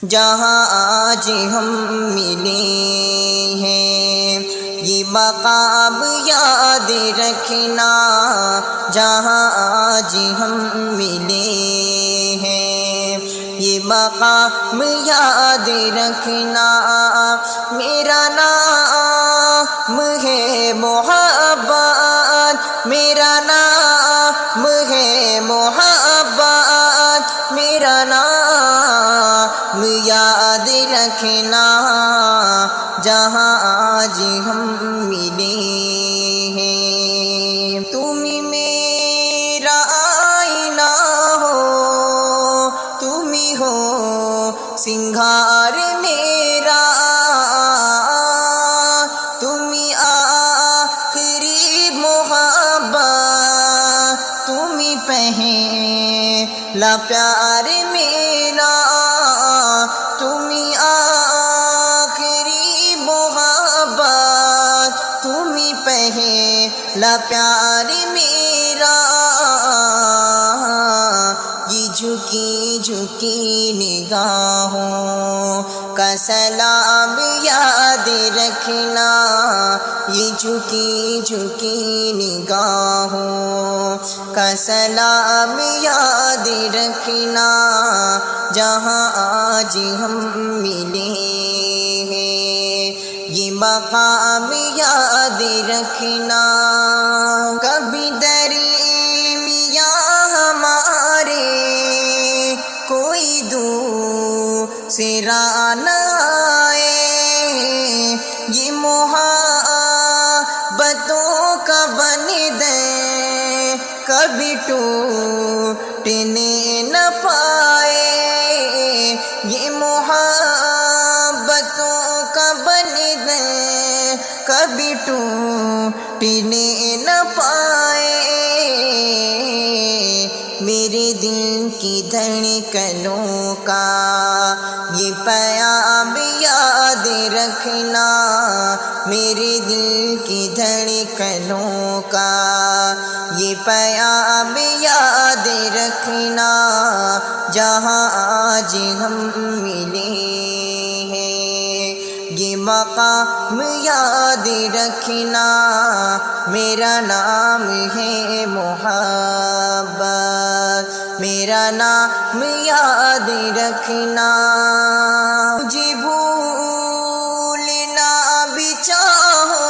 جہاں آج ہم ملے ہیں، یہ مقام یاد رکھنا، جہاں آج ہم ملے ہیں، یہ مقام یاد رکھنا، میرا نام ہے محبت، میرا نام ہے محبت، میرا نام یاد رکھنا، جہاں آج ہم ملے ہیں، تم میرا آئینہ ہو، تم ہو سنگھار میرا، تم آخری محبت، تم پہلا پیار میرا، تم آخری محبت، تم پہلا پیار میرا، یہ جھکی جھکی نگاہوں کا سلام یاد رکھنا، یہ جھکی جھکی نگاہوں کا سلام یاد رکھنا، جہاں آج ہم ملے ہیں، یہ مقام یاد رکھنا، کبھی درمیاں ہمارے کوئی دوسرا نہ آئے، یہ محبتوں کا بندھن کبھی ٹوٹنے نہ پائے، یہ محبتوں کا بندھن کبھی ٹوٹنے نہ پائے، میرے دل کی دھڑکنوں کا یہ پیام یاد رکھنا، میرے دل کی دھڑکنوں کا یہ پیام یاد رکھنا، جہاں آج ہم ملے ہیں، یہ مقام یاد رکھنا، میرا نام ہے محبت، میرا نام یاد رکھنا، مجھے بھولنا بھی چاہو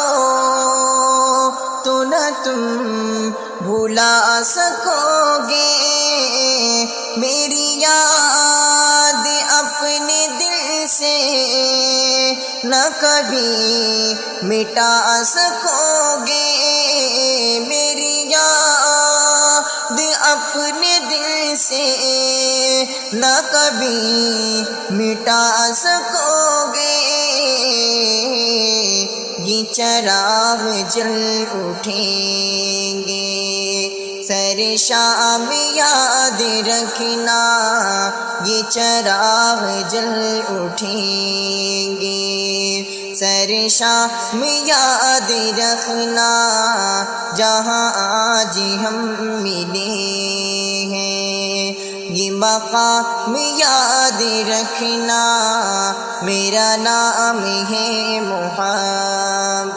تو نہ تم بھلا سکو گے، میری یاد اپنے دل سے نہ کبھی مٹا سکو گے، میری یاد اپنے دل سے نہ کبھی مٹا سکو گے، یہ چراغ جل اٹھیں گے سر شام یاد رکھنا، یہ چراغ جل اٹھیں گے سر شام یاد رکھنا، جہاں آج ہم ملے ہیں، یہ مقام یاد رکھنا، میرا نام ہے محبت،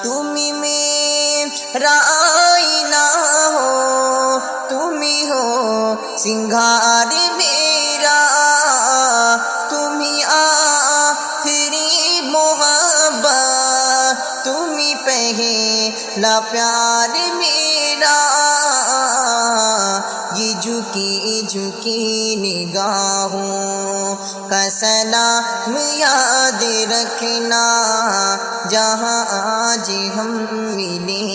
تم میرا آئینہ ہو، تم ہو سنگھار میرا، تم آخری محبت، تم پہلا پیار میرا، یہ جھکی جھکی نگاہوں کا سلام یاد رکھنا، جہاں آج ہم ملے